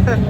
First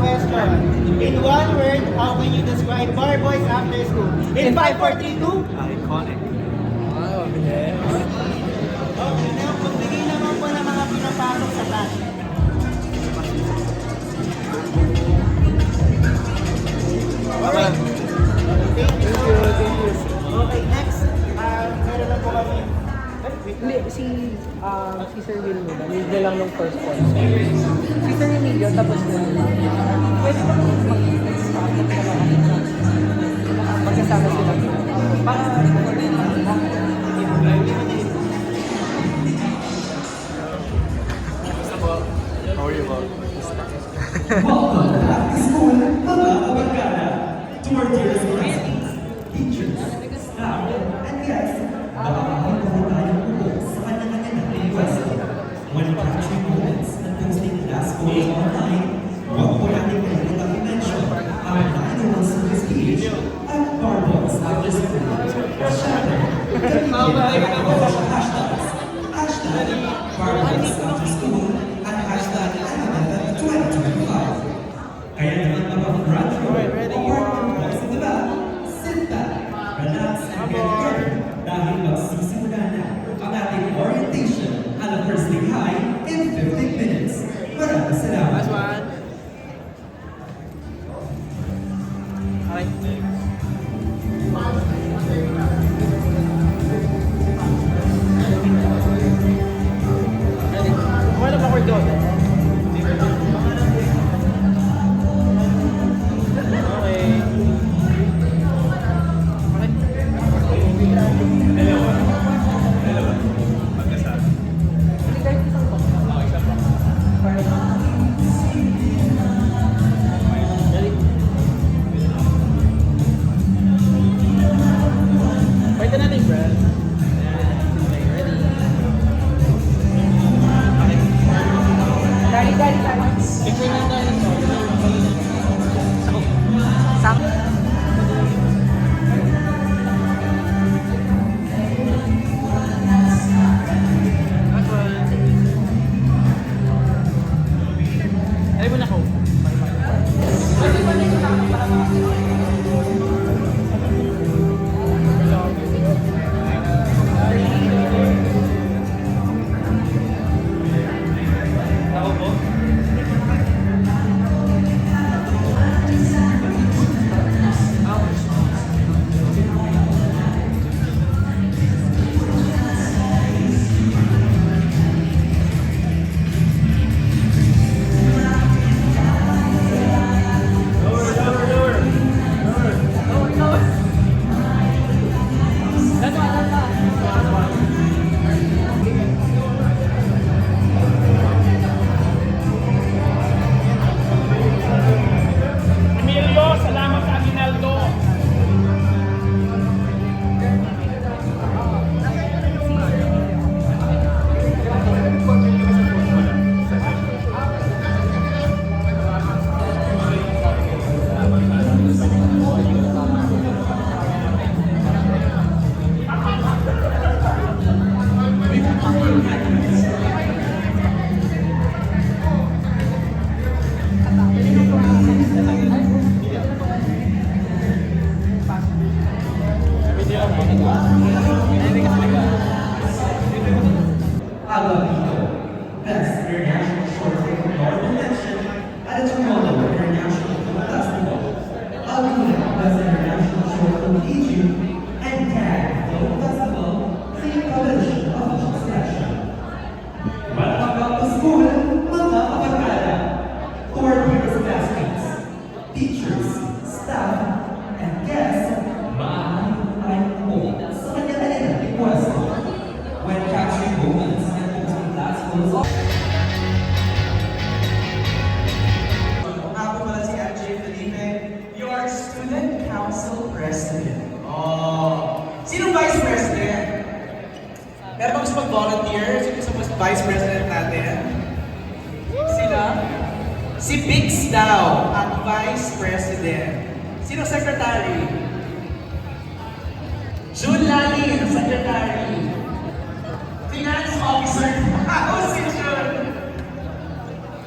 question. In one word, how can you describe Bar Boys after school? In 5, 4, 3, 2? Iconic. Wow, bilis. Okay, now magbigay naman po ng mga pinapasok sa batch. Alright. Thank you. Okay, next. Meron lang po kami. Hindi, si Sir Will muna. Need na lang nung first one. Si Sir Emilio, tapos na. Pwede ba magkasama sila? Para How are you, Bob? Welcome back to school, mga kabarkada, to our dearest classmates, teachers, staff, and guests. Nakakahal po tayong buo sa kanya-kanya ng university. When capturing moments and posting class photos online, huwag po natin kalimutan i-mention ang 901 service page at Barbo's after school. Siyempre, gamitin ang mga hashtags. Hashtag Barbo's after school at hashtag #2025. Kaya naman mapapag-graduate o work in the back, sit back, relax, and get ready dahil magsisimula na ang ating orientation at the first day high in 15 minutes. Maraming salamat. Last one. Okay. Wala ba ko doon? Pwede natin, Brad. Dari. Picture na tayo. Sang. Last one. Ay mo na ko. Ako po. Emilio, salamat sa Aguinaldo. Alabito, Best International Short Film Honorable Mention at the Toronto International Film Festival. Alabito, Best International Short Film Feature, and TAG Film Festival, Film Coalition Official Selection. Ako nga po pala si MJ Felipe, your Student Council President. Oh. Sino Vice President? Meron ba gusto mag-volunteer? Sino gusto Vice President natin? Sila? Si Bix daw, ang Vice President. Sino Secretary? June Lalin, Secretary. Finance Officer. Ako si June.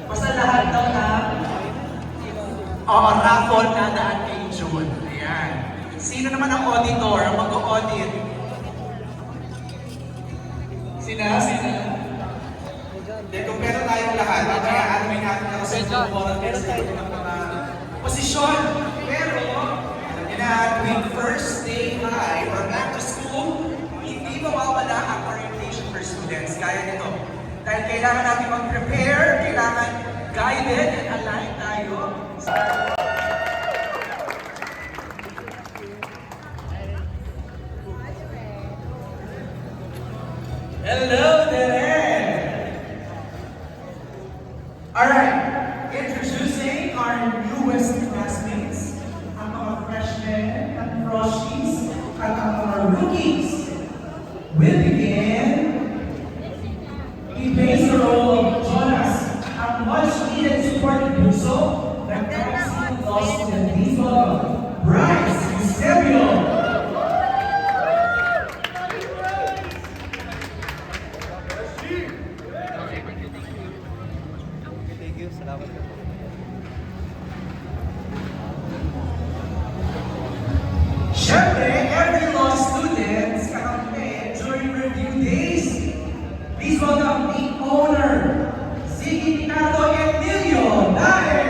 Basta lahat daw na raffle na daan kay June. Ayan. Sino naman ang auditor, ang mag-audit? Sina? Hindi, kumpleto tayong lahat. Kaya alamin natin na kasi volunteers ng mga posisyon. Pero, alam niyo na, tuwing first day high or back to school, hindi mawawala ang orientation for students. Kaya nito. Dahil kailangan natin mag-prepare, kailangan guided and aligned tayo. Hello there! Alright, introducing our newest classmates, ang mga freshmen at froshies, at ang mga rookies. We'll begin. He plays the role of Jonas, ang much-needed supporting puso ng Maxine Law Student Baseball, Bryce Eusebio. Siyempre, every law students kakampi during review days. Please welcome the owner, Ziggy Picato Emilio Dae.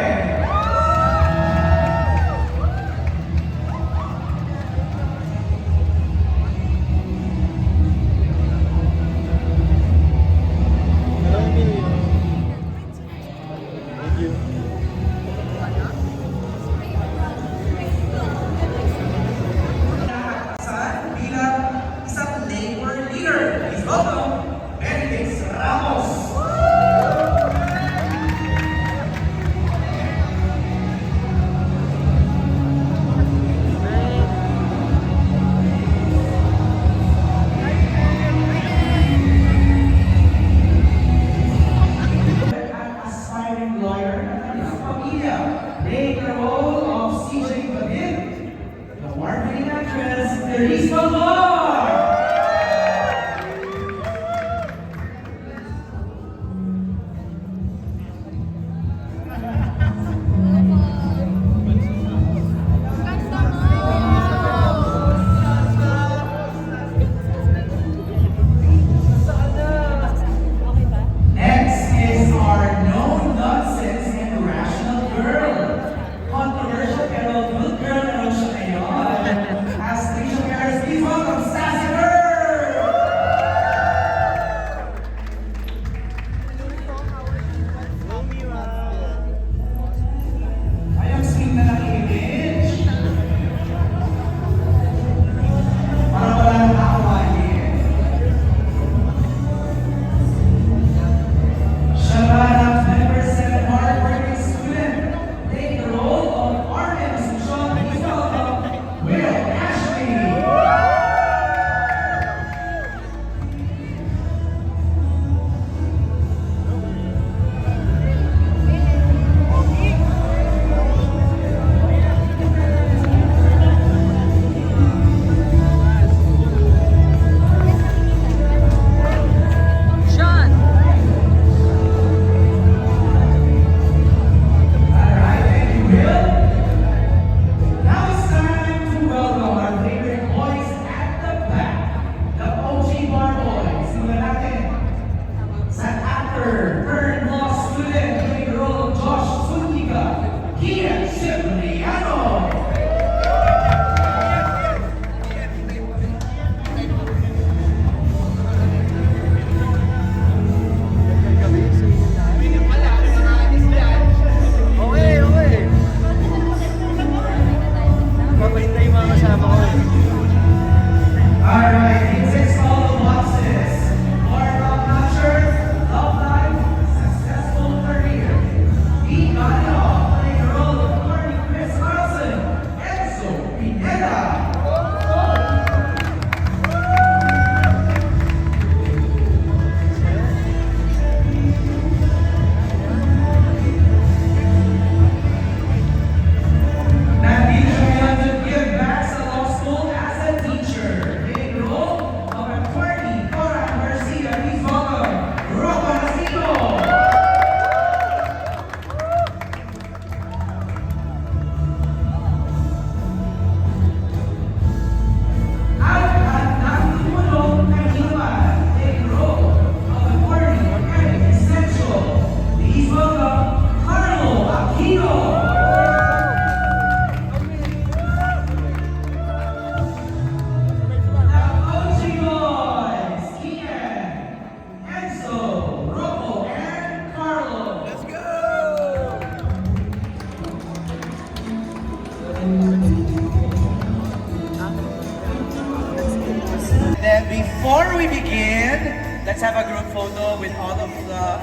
have a group photo with all of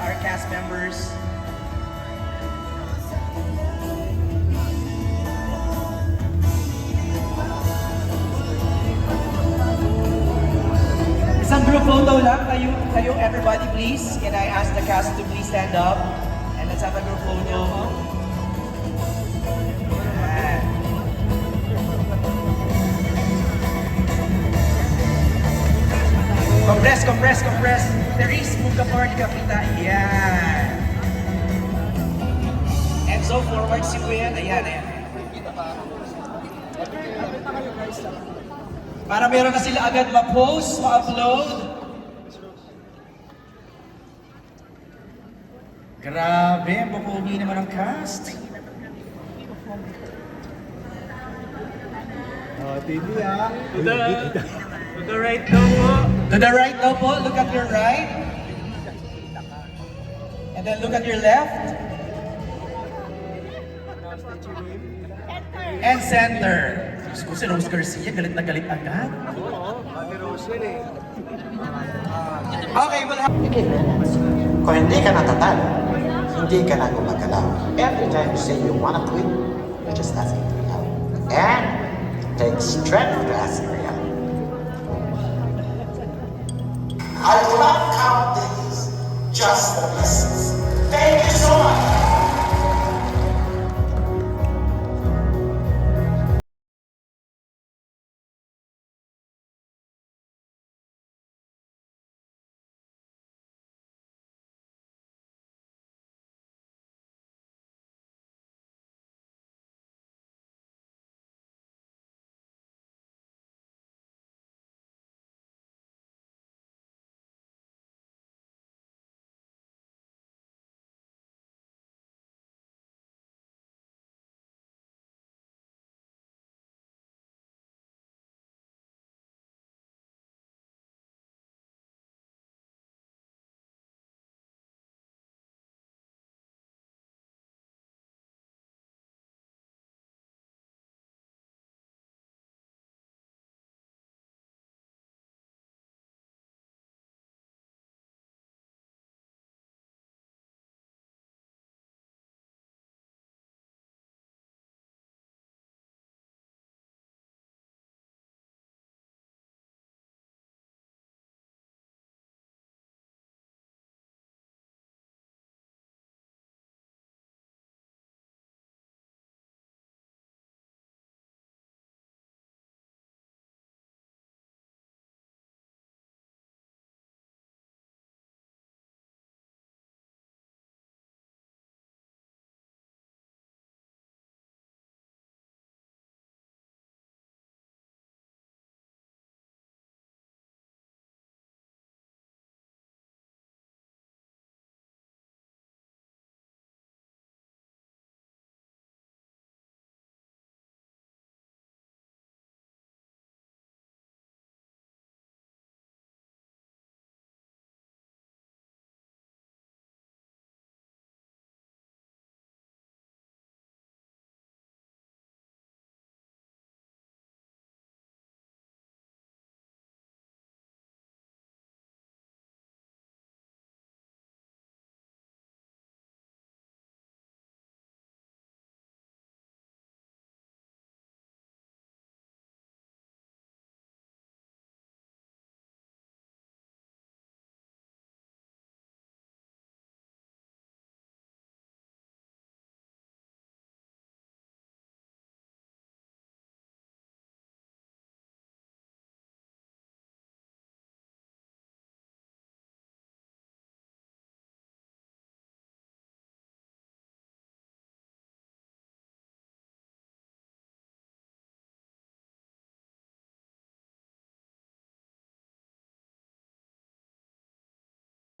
our cast members. Isang group photo lang. Kayo everybody please. Can I ask the cast to please stand up? And let's have a group photo. Ayan. Compress. Therese, move ka forward, kapita. Yan. And so forward si Kuya. Ayan. Para meron na sila agad ma-post, ma-upload. Grabe, ang pupugi naman ang cast. TV ah. To the right daw po. To the right daw po, look at your right. And then look at your left. And center. Diyos ko, si Rose Garcia, galit na galit agad. Okay, well, Kung hindi ka natatalo, hindi ka na gumagalaw. Every time you say you wanna quit, you're just asking for help. And it takes strength to ask for help. I will not count days, just the blessings. Thank you so much.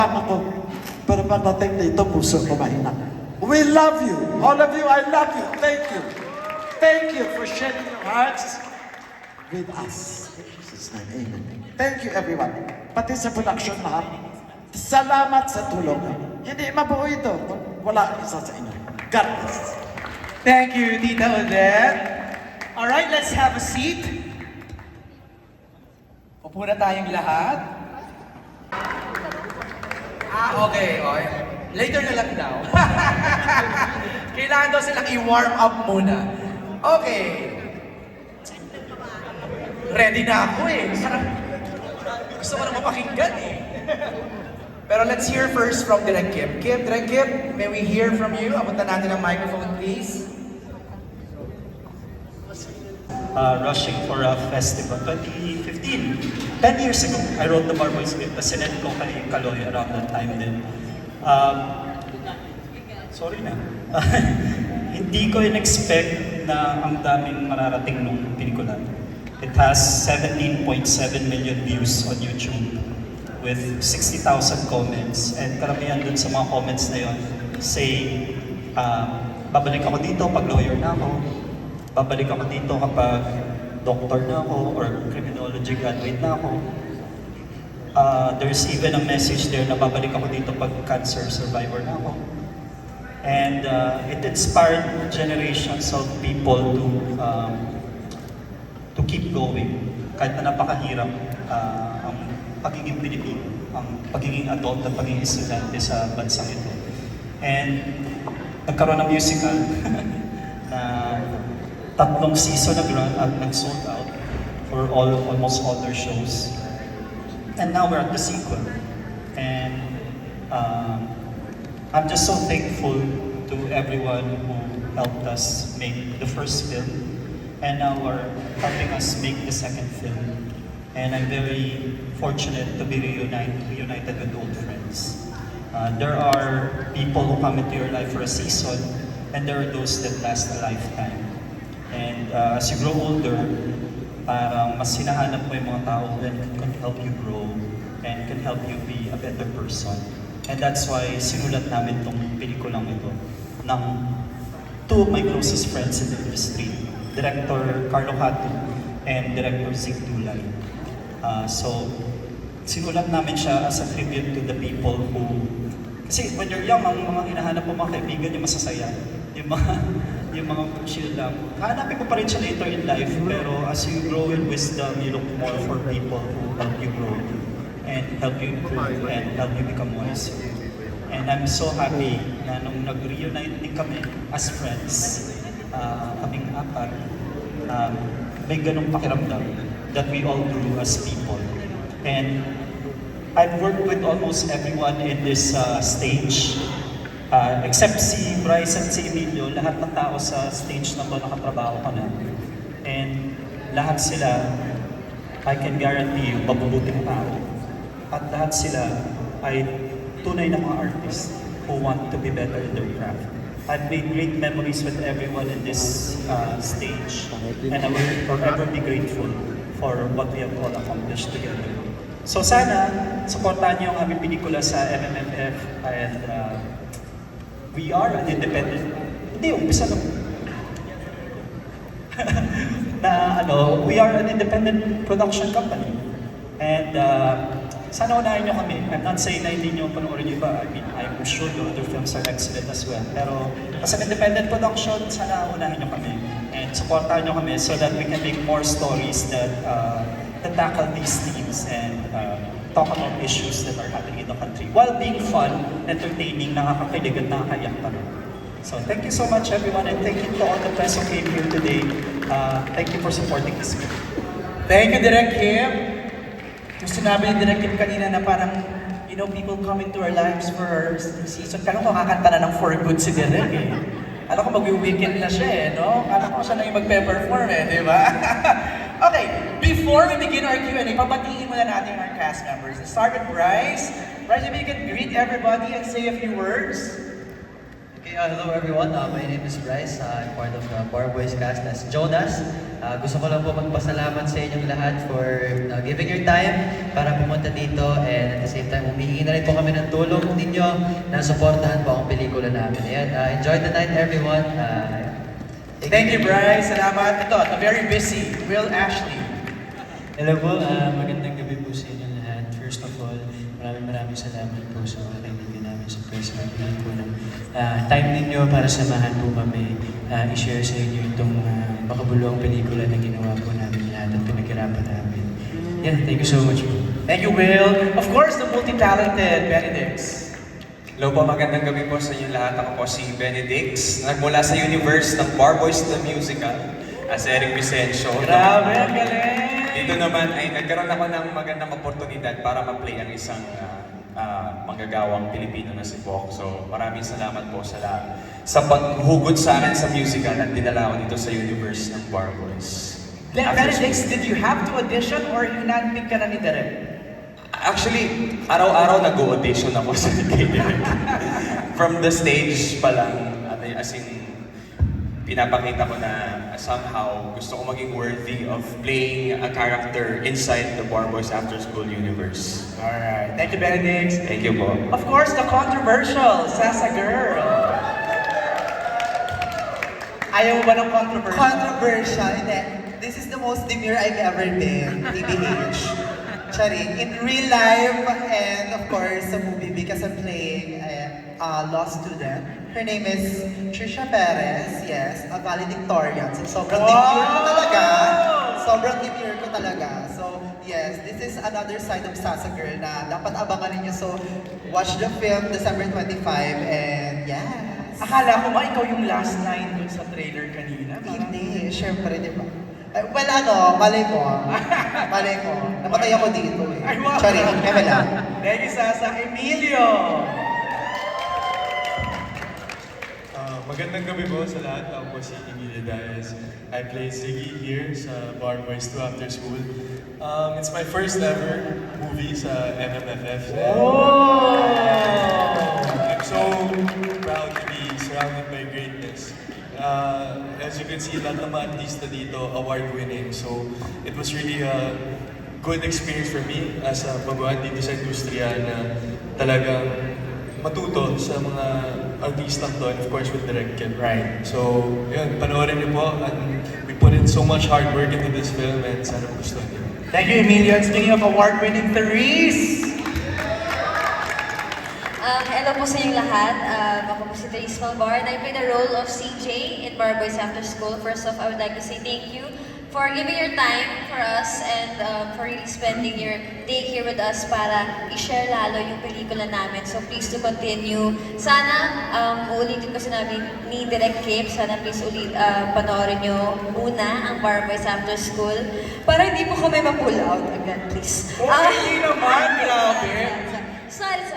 Ako, pero pagdating dito, puso ko mahina. We love you. All of you, I love you. Thank you. Thank you for sharing your hearts with us. In Jesus' name, amen. Thank you, everyone. Pati sa production lahat. Salamat sa tulong. Hindi mabuo ito kung wala ang isa sa inyo. God bless. thank you, Tita Odette. Alright, let's have a seat. Upo na tayong lahat. Okay. Later na lang daw. Kailangan daw silang i-warm up muna. Okay. Ready na ako eh. Parang gusto ko na mapakinggan eh. Pero let's hear first from Direk Kim. Direk Kim, may we hear from you? Apunta natin ang microphone, please. Rushing for a festival 2015. 10 years ago, I wrote the Barboy script. Tapos sinend ko kay Kaloy around that time din. Sorry na. Hindi ko in-expect na ang daming mararating nung pelikula. It has 17.7 million views on YouTube with 60,000 comments. And karamihan dun sa mga comments na yon say, babalik ako dito pag lawyer na ako. Babalik ako dito kapag doctor na ako or criminology graduate na ako. There's even a message there na babalik ako dito pag cancer survivor na ako. And it inspired generations of people to keep going. Kahit na napakahirap ang pagiging Pilipino, ang pagiging adult at pagiging estudyante sa bansang ito. And nagkaroon ng musical na 3 season nag-run at nag-sold out for almost all their shows. And now we're at the sequel. And I'm just so thankful to everyone who helped us make the first film and now are helping us make the second film. And I'm very fortunate to be reunited with old friends. There are people who come into your life for a season and there are those that last a lifetime. And as you grow older, parang mas hinahanap mo yung mga tao that can help you grow and can help you be a better person. And that's why sinulat namin tong pelikulang ito ng 2 of my closest friends in the industry, Director Carlo Catu and Director Zig Dulay. So, sinulat namin siya as a tribute to the people who... Kasi when you're young, ang mga hinahanap mo mga kaibigan, yung masasaya, yung mga chill lang. Hanapin ko pa rin siya later in life, pero as you grow in wisdom, you look more for people who help you grow and help you improve and help you become wiser. And I'm so happy na nung nag-reunite din kami as friends, kaming 4, may ganong pakiramdam that we all grew as people. And I've worked with almost everyone in this stage. Except si Bryce at si Emilio, lahat ng tao sa stage na to nakatrabaho ka na. And lahat sila, I can guarantee you, mabubuting tao. At lahat sila ay tunay na mga artists who want to be better in their craft. I've made great memories with everyone in this stage. And I will forever be grateful for what we have all accomplished together. So sana, supportahan niyo ang aming pelikula sa MMFF and we are an independent, umpisa lang. We are an independent production company. And sana unahin nyo kami. I'm not saying na hindi nyo panoorin yung iba. I mean, I'm sure your other films are excellent as well. Pero as an independent production, sana unahin nyo kami. And supportahan nyo kami so that we can make more stories that tackle these themes and talk about issues that are happening in the country while being fun, entertaining, nakakakilig at nakakayak pa rin. So thank you so much everyone and thank you to all the press who came here today. Thank you for supporting this film. Thank you, Direk Kim. Yung sinabi ni Direk Kim kanina na parang, you know, people come into our lives for our season. Kala ko kakanta na ng For Good si Direk eh. Alam ko mag-weekend na siya eh, no? Alam ko siya na yung mag-perform eh, di ba? Okay, before we begin our Q&A, pabatiin muna natin our cast members. Let's start with Bryce. Bryce, if you can greet everybody and say a few words. Okay, hello everyone. My name is Bryce. I'm part of the Barboy's cast as Jonas. Gusto ko lang po magpasalamat sa inyong lahat for giving your time para pumunta dito and at the same time humihingi na rin po kami ng tulong ninyo na suportahan po ang pelikula namin. Ayan, enjoy the night everyone. Thank you, Bryce. Salamat. Ito, the very busy Will Ashley. Hello po, magandang gabi po sa inyo lahat. First of all, maraming salamat po sa mga kaibigan namin sa press review po ng time ninyo para samahan po kami i-share sa inyo itong makabuluhang pelikula na ginawa po namin lahat at pinaghirapan namin. Yeah, thank you so much po. Thank you, Will. Of course, the multi-talented Benedicts. Hello po, magandang gabi po sa inyo lahat. Ako po si Benedix, nagmula sa universe ng Barboys the Musical as Eric Vicencio. Grabe, ang galing! Dito naman ay nagkaroon ako ng magandang oportunidad para ma-play ang isang manggagawang Pilipino na si Bok. So maraming salamat po sa lahat sa paghugot sa akin sa musical at dinala ko dito sa universe ng Barboys. Benedix, did you have to audition or hinandpick ka na ni Direk? Actually, araw-araw nag-audition ako sa kay Direk. From the stage pa lang, as in, pinapakita ko na somehow gusto ko maging worthy of playing a character inside the Barboys After School universe. Alright, thank you, Benedix. Thank you po. Of course, the controversial Sasa Girl. Ayaw mo ba ng controversial? Controversial, hindi. This is the most demure I've ever been, TBH. Charing. In real life, and of course, sa movie, because I'm playing a law student. Her name is Trisha Perez, yes, a valedictorian. So, sobrang demure ko talaga. Sobrang demure ko talaga. So, yes, this is another side of Sasa Girl na dapat abangan ninyo. So, watch the film December 25, and yes. Akala ko ba ikaw yung last line dun sa trailer kanina? Hindi, syempre, di ba? Well, malay mo. Malay mo. Namatay ako dito eh. Ay, wow. Sorry, eme lang. Thank you, Sasa. Emilio! Magandang gabi po sa lahat. Ako po si Emilio Diaz. I play Ziggy here sa Barboys 2 After School. It's my first ever movie sa MMFF. I'm so proud to be surrounded by greatness. As you can see, lahat ng mga artista dito award-winning. So it was really a good experience for me as a baguhan dito sa industriya na talagang matuto sa mga artistang to, and of course with Direk Kim. Right. So, yun, panoorin niyo po. And we put in so much hard work into this film and sana gusto niyo. Thank you, Emilio. And speaking of award-winning, Therese! Hello po sa inyong lahat. Ako po si Therese Malbar and I play the role of CJ in Barboys After School. First off, I would like to say thank you for giving your time for us and for really spending your day here with us para i-share lalo yung pelikula namin. So please to continue. Sana, uulitin ko sinabi ni Direk Kip, sana please panoorin nyo muna ang Barboys After School para hindi po kami ma-pull out agad, please. Hindi naman, grabe! Sorry.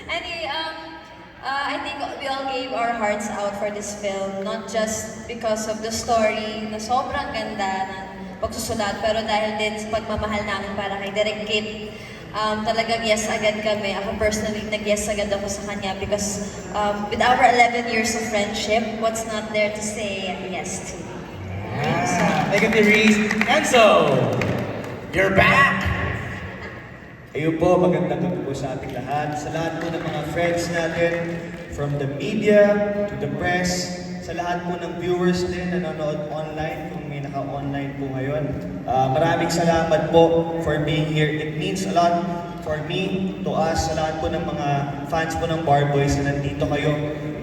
Anyway, I think we all gave our hearts out for this film, not just because of the story na sobrang ganda ng pagsusulat, pero dahil din sa pagmamahal namin para kay Direk Kip. Talagang yes agad kami. Ako personally, nag-yes agad ako sa kanya because with our 11 years of friendship, what's not there to say yes to? Thank you, Therese. Enzo! You're back! Ayun po, magandang gabi po sa ating lahat. Sa lahat po ng mga friends natin, from the media to the press, sa lahat po ng viewers din na nanonood online, kung may naka-online po ngayon. Maraming salamat po for being here. It means a lot for me, to us, sa lahat po ng mga fans po ng Barboys na nandito kayo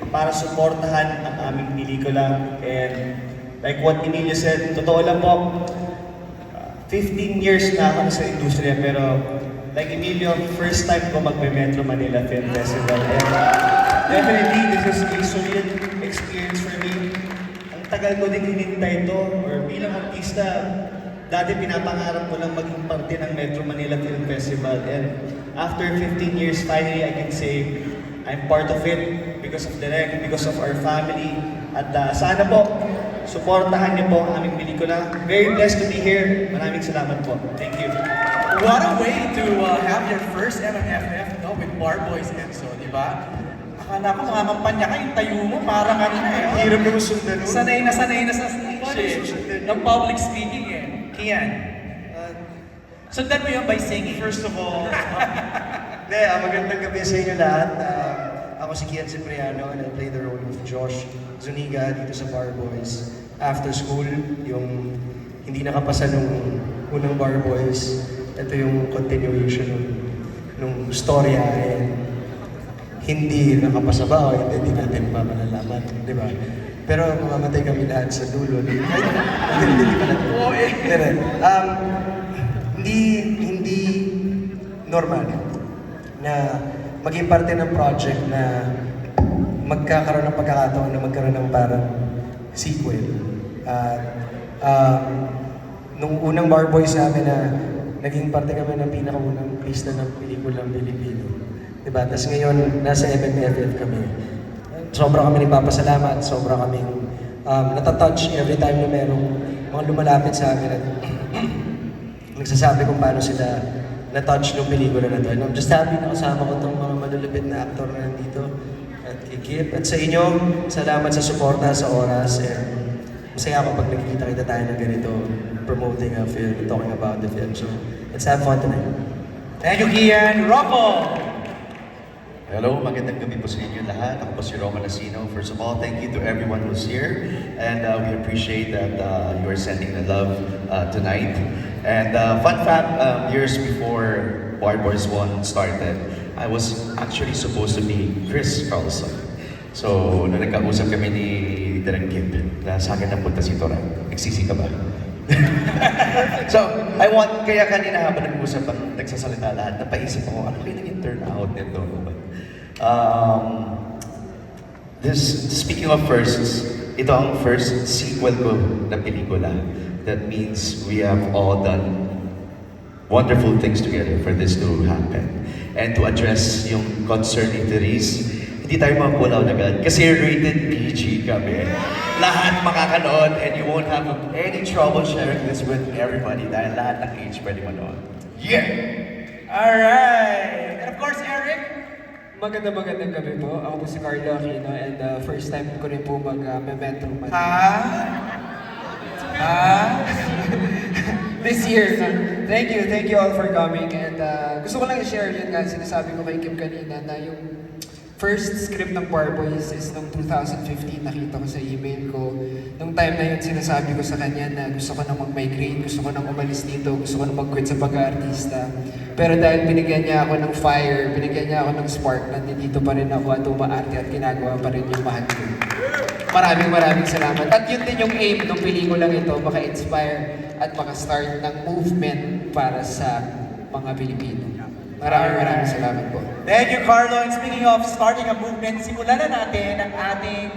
para suportahan ang aming pelikula. And like what Emilio said, totoo lang po, 15 years na ako sa industriya, pero like Emilio, first time ko mag-Metro Manila Film Festival. And definitely, this is a surreal experience for me. Ang tagal ko din hinintay ito, or bilang artista, dati pinapangarap ko lang maging parte ng Metro Manila Film Festival. And after 15 years, finally, I can say I'm part of it because of Direk, because of our family. At sana po, suportahan niyo po ang aming pelikula. Very blessed to be here. Maraming salamat po. Thank you. What a way to have your first MMFF with Barboys Enzo, di ba? Akala ko nangangampanya ka, yung tayo mo parang ano eh. Hirap mo sundan nun. Sanay na sa stage eh. Ng public speaking eh. Kian, sundan mo yun by singing. First of all, magandang gabi sa inyo lahat. Ako si Kian Cipriano and I play the role of Josh Zuniga dito sa Barboys After School, yung hindi nakapasa nung unang Barboys. Ito yung continuation nung storya and hindi nakapasa ba o hindi natin pa malalaman, di ba? Pero mamamatay kami lahat sa dulo. Hindi pa natin. Hindi normal na maging parte ng project na magkakaroon ng pagkakataon na magkaroon ng parang sequel. Nung unang Bar Boys namin na naging parte kami ng pinakaunang pista ng pelikulang Pilipino. Diba? Tapos ngayon, nasa MMFF kami. Sobra kami nagpapasalamat, sobra kaming natatouch every time na merong mga lumalapit sa amin at nagsasabi kung paano sila na-touch ng pelikula na to. And I'm just happy na kasama ko itong mga malulupit na aktor na nandito at kikip. At sa inyo, salamat sa suporta, sa oras. And masaya ako pag nakikita tayo ng ganito, promoting a film, talking about the film. So, let's have fun tonight. Thank you, Kian. Rocco! Hello, magandang gabi po sa inyo lahat. Ako po si Roma Lasino. First of all, thank you to everyone who's here. And we appreciate that you are sending the love tonight. And fun fact, years before Bar Boys 1 started, I was actually supposed to be Chris Carlson. So, nung nagkausap kami ni Direk Kip, na sa akin napunta si Tora. Nagsisi ka ba? So, kaya kanina habang nag-usap at nagsasalita lahat, napaisip ako, ano kayo naging turnout nito? Speaking of firsts, ito ang first sequel ko na pelikula. That means we have all done wonderful things together for this to happen. And to address yung concern ni Therese, hindi tayo mapulaw agad kasi rated PG kami. Lahat makakanood and you won't have any trouble sharing this with everybody dahil lahat ng age pwede manood. Yeah! Alright! And of course, Eric, Magandang gabi po. Ako po si Carlo Aquino and first time ko rin po mag-Memento Man. This year. Thank you all for coming and gusto ko lang i-share yun nga, sinasabi ko kay Kim kanina na yung first script ng Bar Boys is noong 2015, nakita ko sa email ko. Nung time na yun, sinasabi ko sa kanya na gusto ko nang mag-migrate, gusto ko nang umalis dito, gusto ko nang mag-quit sa pag-aartista. Pero dahil binigyan niya ako ng fire, binigyan niya ako ng spark, nandito pa rin ako at umaarte at ginagawa pa rin yung mahal ko. Maraming salamat. At yun din yung aim ng pelikulang ito, maka-inspire at maka-start ng movement para sa mga Pilipino. Maraming salamat po. thank you, Carlo. And speaking of starting a movement, simulan na natin ang ating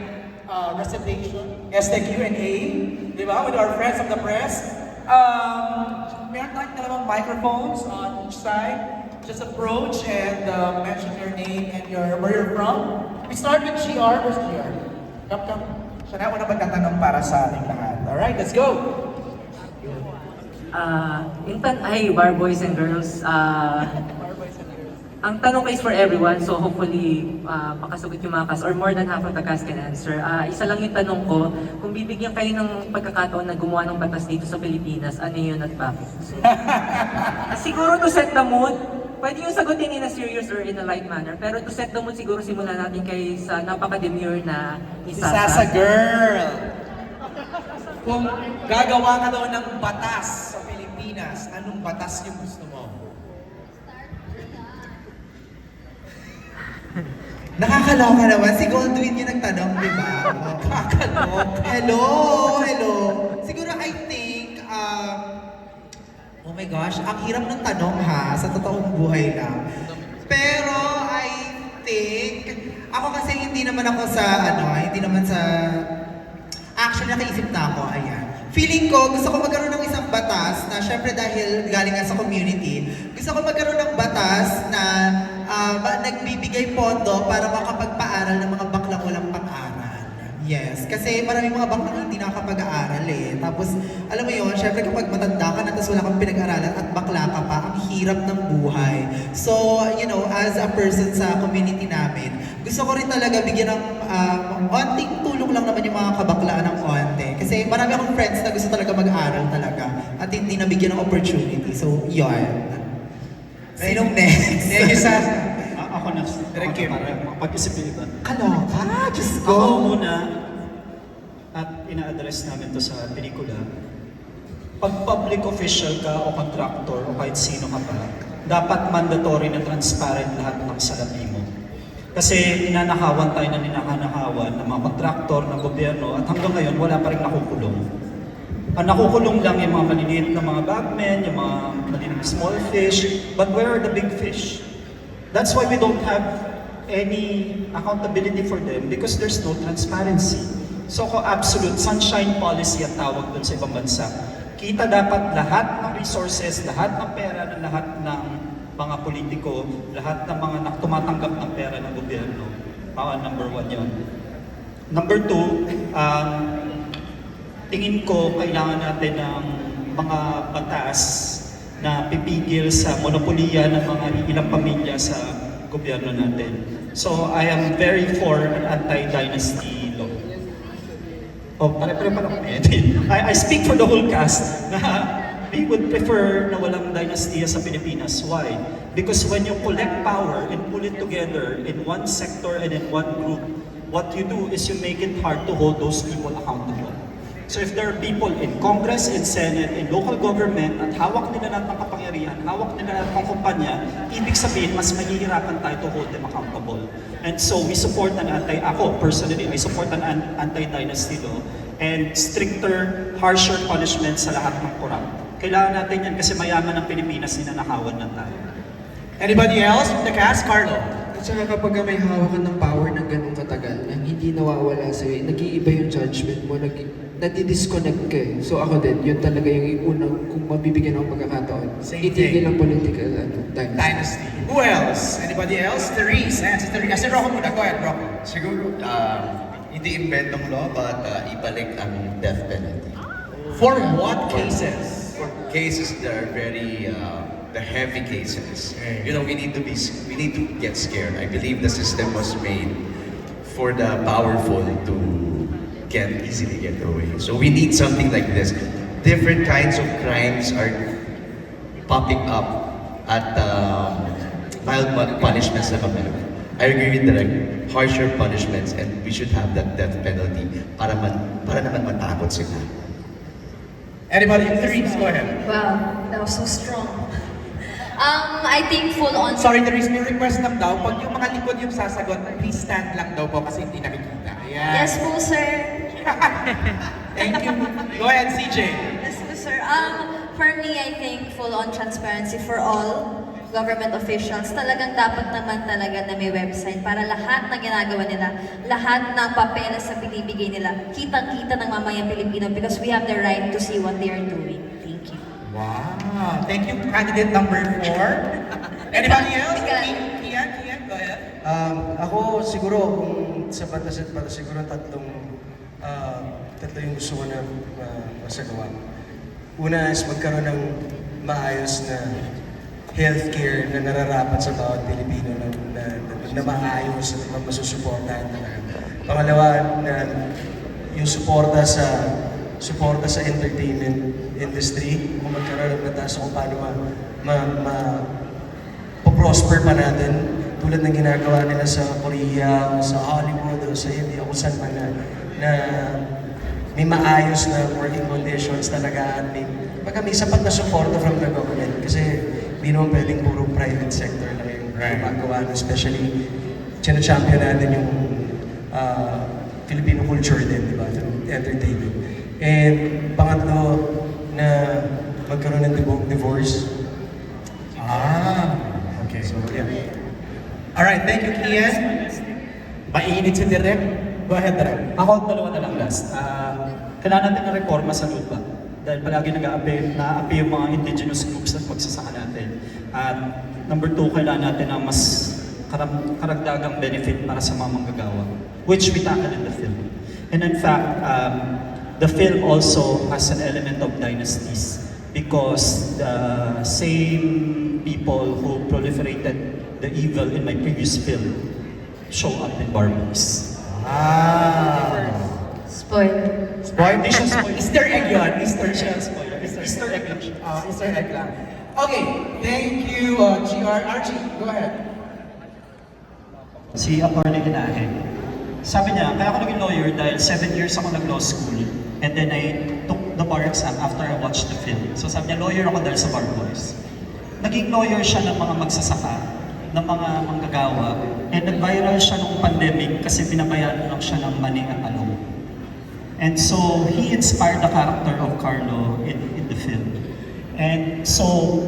recitation, hashtag Q&A, di ba? With our friends of the press. Meron tayong dalawang microphones on each side. Just approach and mention your name and where you're from. We start with GR. Where's GR? Come. Siya na una magtatanong para sa ating lahat. Alright, let's go! Hi, Bar Boys and Girls. Ang tanong is for everyone, so hopefully makasagot yung mga cast or more than half of the cast can answer. Isa lang yung tanong ko, kung bibigyan kayo ng pagkakataon na gumawa ng batas dito sa Pilipinas, ano yun at bakit? Siguro to set the mood, pwede yung sagutin in a serious or in a light manner, pero to set the mood siguro simulan natin kay sa napaka-demure na Sasa girl! Kung gagawa ka daw ng batas sa Pilipinas, anong batas yung gusto mo? Nakakaloka naman. Si Goldwyn yung nagtanong, di ba? Nakakaloka. Hello. Siguro I think, oh my gosh, ang hirap ng tanong ha, sa totoong buhay lang. Pero I think, ako kasi hindi naman sa, actually nakaisip na ako, ayan. Feeling ko, gusto ko magkaroon ng isang batas na syempre dahil galing nga sa community, gusto ko magkaroon ng batas na nagbibigay pondo para makapagpaaral ng mga baklang walang pang-aral. Yes, kasi maraming mga baklang hindi nakakapag-aaral eh. Tapos, alam mo yun, syempre kapag matanda ka na tapos wala kang pinag-aralan at bakla ka pa, ang hirap ng buhay. So, as a person sa community namin, gusto ko rin talaga bigyan ng onting tulong lang naman yung mga kabaklaan ng onte. Kasi marami akong friends na gusto talaga mag-aral talaga at hindi nabigyan ng opportunity. So, yun. Sinong next? Thank you, Sasa. Ako na. Direk Kim. Pag-isipin ito. Kaloka, just go. Ako muna, at ina-address namin to sa pelikula, pag public official ka o contractor o kahit sino ka pa, dapat mandatory na transparent lahat ng salapi mo. Kasi ninanakawan tayo na ninanakawan ng mga kontraktor, ng gobyerno, at hanggang ngayon wala pa rin nakukulong. Ang nakukulong lang yung mga maliliit na mga bagmen, yung mga maliliit small fish, but where are the big fish? That's why we don't have any accountability for them because there's no transparency. So kung absolute sunshine policy ang tawag dun sa ibang bansa, kita dapat lahat ng resources, lahat ng pera ng lahat ng mga politiko, lahat ng mga tumatanggap ng pera ng gobyerno. Number 1 yun. Number 2, tingin ko kailangan natin ng mga batas na pipigil sa monopoliya ng mga ilang pamilya sa gobyerno natin. So I am very for an anti-dynasty law. Oh, pare-pare pa lang I speak for the whole cast na we would prefer na walang dynasty sa Pilipinas. Why? Because when you collect power and pull it together in one sector and in one group, what you do is you make it hard to hold those people accountable. So if there are people in Congress, in Senate, in local government, at hawak nila lahat ng kapangyarihan, hawak nila lahat ng kumpanya, ibig sabihin, mas mahihirapan tayo to hold them accountable. And so we support ako personally, I support an anti-dynasty law and stricter, harsher punishment sa lahat ng corrupt. Kailangan natin yan kasi mayaman ng Pilipinas, ninanakawan na tayo. Anybody else from the cast? Carlo? At saka kapag may hawakan ng power ng ganung katagal, na hindi nawawala sa'yo, nag-iiba yung judgment mo, nadi-disconnect ka eh. So ako din, yun talaga yung unang, kung mabibigyan ako pagkakataon, itigil ang political Dynasty. Who else? Anybody else? Therese. Ayan, si Therese. Kasi Rocco muna. Go ahead, Rocco. Siguro, hindi inventong law, but ibalik ang death penalty. For what cases? For cases that are very, the heavy cases. You know, we need to get scared. I believe the system was made for the powerful to easily get away. So we need something like this. Different kinds of crimes are popping up at mild punishments na meron. I agree with Direk, harsher punishments, and we should have that death penalty para naman matakot sila. Anybody? Therese, go ahead. Wow, that was so strong. I think full on. Sorry, Therese, may request lang daw. Pag yung mga likod yung sasagot, please stand lang daw po kasi hindi nakikita. Ayan. Yes po, sir. Thank you. Go ahead, CJ. Yes po, sir. For me, I think full on transparency for all government officials. Talagang dapat naman talaga na may website para lahat na ginagawa nila, lahat ng papeles na binibigay nila, kitang-kita ng mamayang Pilipino because we have the right to see what they are doing. Thank you. Wow. Thank you, candidate number 4. Anybody else? Kian, go ahead. Ako siguro, kung sa batas at batas, siguro tatlo yung gusto ko na masagawa. Una is magkaroon ng maayos na healthcare na nararapat sa bawat Pilipino na maayos at masusuportahan talaga. Pangalawa, na yung suporta sa entertainment industry, kung magkaroon ng batas kung paano prosper pa natin tulad ng ginagawa nila sa Korea, sa Hollywood, o sa India, kung saan man na may maayos na working conditions talaga at may sapat na suporta from the government kasi hindi naman pwedeng puro private sector lang yung gumagawa, especially champion natin yung Filipino culture din, di ba, through entertainment. And pangatlo, na magkaroon ng divorce. Okay. So, yeah. Alright, thank you, Kian. Mainit si Direk. Go ahead, Direk. Ako, dalawa na lang last. Kailangan natin ng reforma sa lupa. Dahil palagi nag-aapi yung mga indigenous groups at magsasaka natin. At number 2, kailangan natin ng mas karagdagang benefit para sa mga manggagawa, which we tackle in the film. And in fact, the film also has an element of dynasties because the same people who proliferated the evil in my previous film show up in Barboys. Spoiled. Spoiled? Di siya spoiled. Easter egg yun. Easter egg lang siya. Easter egg lang. Okay, thank you, GR. Archie, go ahead. Si Atty. Ginahe. Sabi niya, kaya ako naging lawyer dahil 7 years ako nag-law school and then I took the bar exam after I watched the film. So sabi niya, lawyer ako dahil sa Barboys. Naging lawyer siya ng mga magsasaka, ng mga manggagawa, and nag-viral siya nung pandemic kasi binabayaran lang siya ng money at along. And so, he inspired the character of Carlo in the film. And so,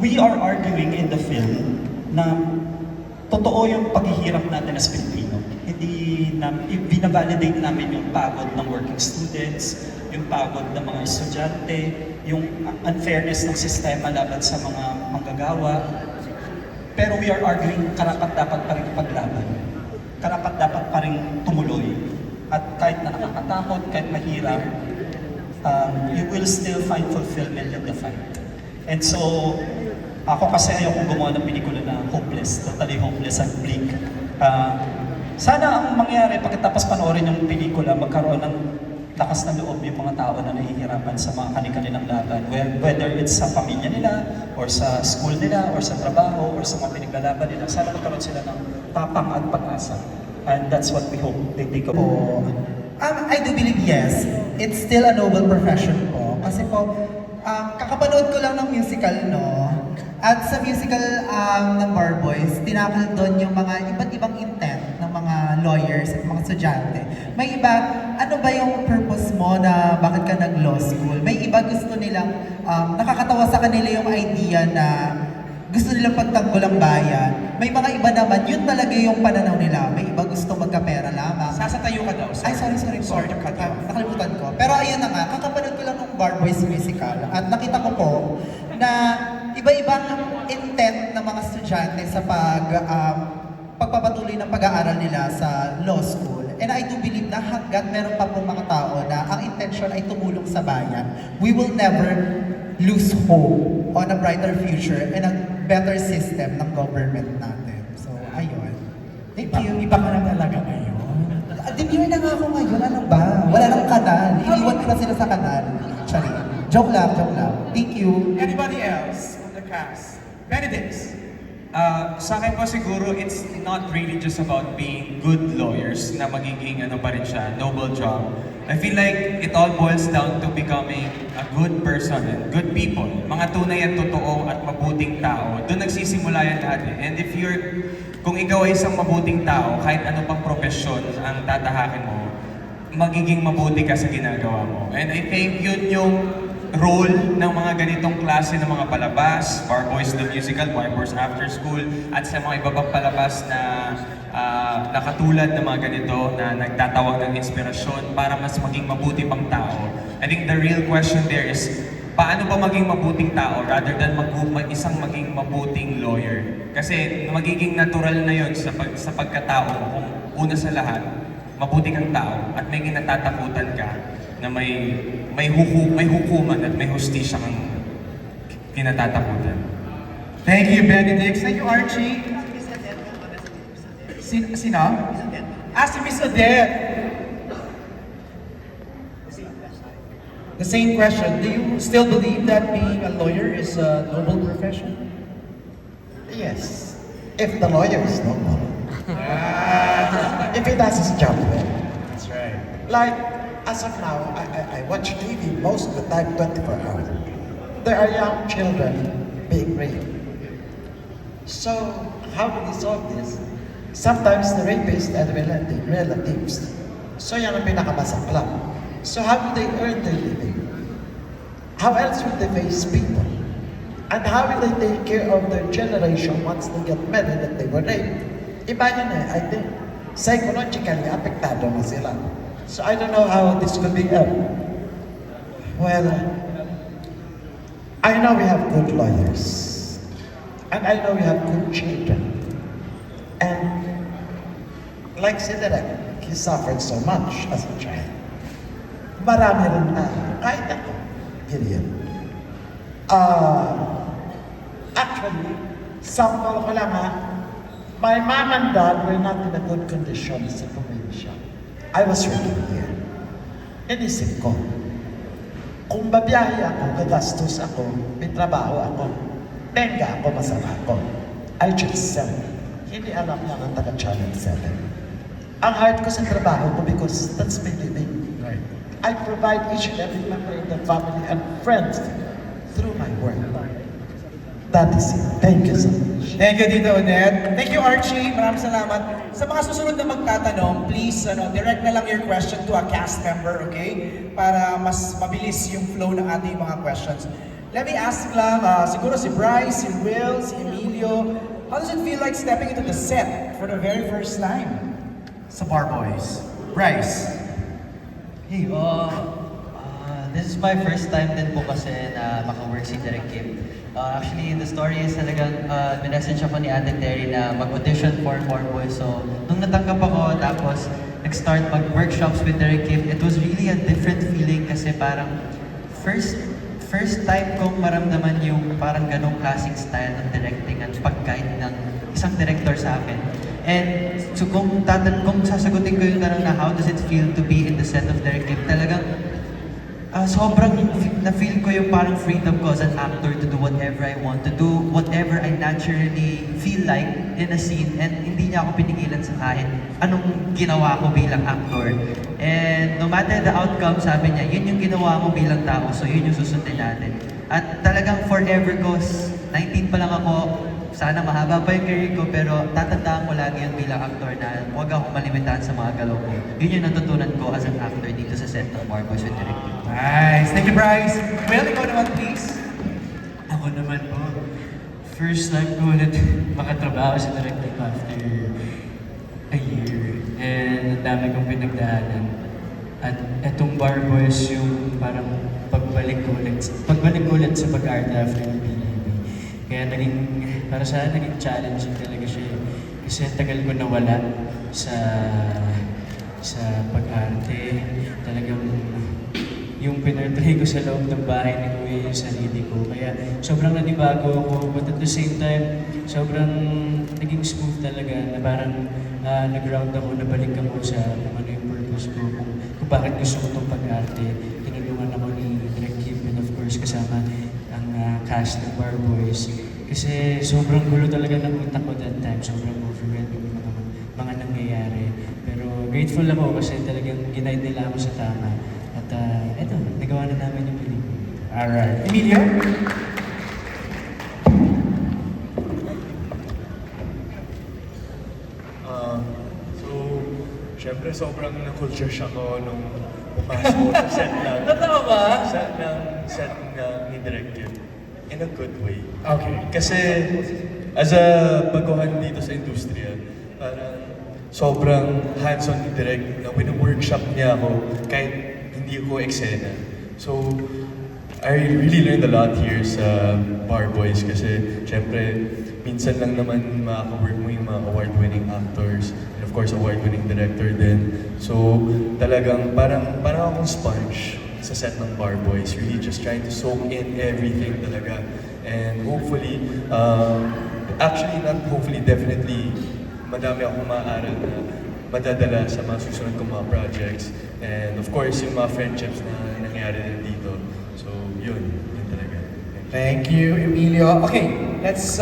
we are arguing in the film na totoo yung paghihirap natin as Pilipino. Hindi binavalidate namin yung pagod ng working students, yung pagod ng mga estudyante, yung unfairness ng sistema laban sa mga manggagawa. Pero we are arguing karapat-dapat pa rin ipaglaban. Karapat-dapat pa rin tumuloy. At kahit na nakakatakot, kahit mahirap, you will still find fulfillment in the fight. And so, ako kasi ayaw kong gumawa ng pelikula na hopeless, totally hopeless and bleak. Sana ang mangyari pagkatapos panoorin yung pelikula, magkaroon ng lakas ng loob yung mga tao na nahihirapan sa mga kanilang laban. Whether it's sa pamilya nila, or sa school nila, or sa trabaho, or sa mga pinaglalaban nila, sana magkaroon sila ng tapang at pag-asa. And that's what we hope they take up. I do believe yes, it's still a noble profession po. Kasi po, kakapanood ko lang ng musical, no? At sa musical ng Barboys, tinakal doon yung mga iba't ibang intent ng mga lawyers at mga estudyante. May iba, ano ba yung purpose mo na bakit ka nag-law school? May iba gusto nilang, nakakatawa sa kanila yung idea na gusto nilang pagtanggol ang bayan. May mga iba naman, yun talaga yung pananaw nila. May iba gusto magkapera lamang. Sasatayo ka daw. Ay, sorry po. Sorry to cut you off. Nakalimutan ko. Pero ayun na nga, kakapanood ko lang ng Barboys musical at nakita ko po na iba-ibang intent ng mga estudyante sa pagpapatuloy ng pag-aaral nila sa law school. And I do believe na hanggat meron pa pong mga tao na ang intention ay tumulong sa bayan, we will never lose hope on a brighter future and a better system ng government natin. So, ayun. Thank you. Iba ka na talaga ngayon. Debut na nga ako ngayon. Ano ba? Wala nang kanal. Iniwan ko na sila sa kanal. Sorry. Joke lang. Thank you. Anybody else on the cast? Benedict. Sa akin po siguro, it's not really just about being good lawyers na magiging ano pa rin siya, noble job. I feel like it all boils down to becoming a good person and good people. Mga tunay at totoo at mabuting tao. Doon nagsisimula yan lahat eh. And if kung ikaw ay isang mabuting tao, kahit ano pang profesyon ang tatahakin mo, magiging mabuti ka sa ginagawa mo. And I think yun yung role ng mga ganitong klase ng mga palabas, Barboys the Musical, Barboys After School, at sa mga iba pang palabas na nakatulad ng mga ganito na nagtatawag ng inspirasyon para mas maging mabuti pang tao. I think the real question there is, paano ba maging mabuting tao rather than isang maging mabuting lawyer? Kasi magiging natural na yun sa pagkatao mo. Kung una sa lahat, mabuti kang tao at may kinatatakutan ka na may hukuman at may hustisya kang kinatatakutan. Thank you, Benedict. Thank you, Archie. Sino? Si Miss Odette. The same question. Do you still believe that being a lawyer is a noble profession? Yes, if the lawyer is noble. If he does his job well. That's right. Like, as of now, I watch TV most of the time, 24 hours. There are young children being raped. So, how do we solve this? Sometimes the rapists are relatives. So, yan ang pinakamasakla. So, how do they earn their living? How else will they face people? And how will they take care of their generation once they get married that they were raped? Iba yun eh, I think. Psychologically, apektado na sila. So I don't know how this could be well, I know we have good lawyers. And I know we have good children. And like Siderek, he suffered so much as a child. Marami rin na, kahit ako, ganyan. Actually, sample ko lang my mom and dad were not in a good condition sa probinsya. I was working here. Inisip ko, kung babiyahe ako, gagastos ako, may trabaho ako, tenga ako, masama ako. I just said, hindi alam niya ng taga-Channel 7. Ang hard ko sa trabaho ko because that's my living. Right. I provide each and every member of the family and friends through my work. That is it. Thank you so much. Thank you, Tito Odette. Thank you, Archie. Maraming salamat. Sa mga susunod na magtatanong, please direct na lang your question to a cast member, okay? Para mas mabilis yung flow ng ating mga questions. Let me ask lang, siguro si Bryce, si Will, si Emilio, how does it feel like stepping into the set for the very first time sa Bar Boys? Bryce? Hey, this is my first time din po kasi na maka-work si Direk Kim. Actually, the story is talagang minessage ako ni Ate Terry na mag-audition for Bar Boys. So, nung natanggap ako, tapos nag-start mag-workshops with Direk Kim, it was really a different feeling kasi parang first time kong maramdaman yung parang ganong classic style ng directing at pag-guide ng isang director sa akin. And so kung sasagutin ko yung tanong na how does it feel to be in the set of Direk Kim, talagang sobrang na-feel ko yung parang freedom ko as an actor to do whatever I want, to do whatever I naturally feel like in a scene, and hindi niya ako pinigilan sa kahit anong ginawa ko bilang actor. And no matter the outcome, sabi niya, yun yung ginawa mo bilang tao, so yun yung susundin natin. At talagang forever goes, 19 pa lang ako, sana mahaba pa yung career ko, pero tatandaan ko lagi yung bilang actor na huwag akong malimitahan sa mga galaw ko. Yun yung natutunan ko as an actor dito sa set ng Bar Boys with Direk Kim. Nice! Thank you, Bryce! Well, ikaw naman, please. Ako naman po, first time ko ulit makatrabaho sa Direk Kim after a year. And ang dami kong pinagdaanan. At etong Bar Boys yung parang pagbalik ko ulit sa pag-arte after ng PBB. Kaya para sa akin, naging challenging talaga siya. Kasi tagal ko nawala sa pag-arte. Talagang yung pinartray ko sa loob ng bahay ni Kuya yung sarili ko. Kaya sobrang nanibago ako, but at the same time, sobrang naging smooth talaga na parang nag-ground ako, nabalik ako sa kung ano yung purpose ko, kung bakit gusto ko itong pag-arte. Tinulungan ako ni Direk Kim and of course kasama ang cast ng Bar Boys. Kasi sobrang gulo talaga ng utak ko that time, sobrang overwhelming yung mga nangyayari. Pero grateful ako kasi talagang ginaid nila ako sa tama. At eto, nagawa na namin yung pelikula. Alright. Emilio? Siyempre, sobrang na-culture shock ako nung pumasok ko sa set ng... Totoo ba? Set ni Direk Kim. In a good way. Okay. Kasi, as a baguhan dito sa industriya, parang sobrang hands-on ni Direk na wino-workshop niya ako kahit hindi ko eksena. So, I really learned a lot here sa Bar Boys kasi syempre, minsan lang naman makaka-work mo yung mga award-winning actors and of course, award-winning director din. So, talagang parang akong sponge sa set ng Bar Boys, really just trying to soak in everything talaga. And hopefully, definitely, madami akong maaaral na madadala sa mga susunod kong mga projects. And of course, yung mga friendships na nangyari din dito. So, yun talaga. Thank you, Emilio. Okay, let's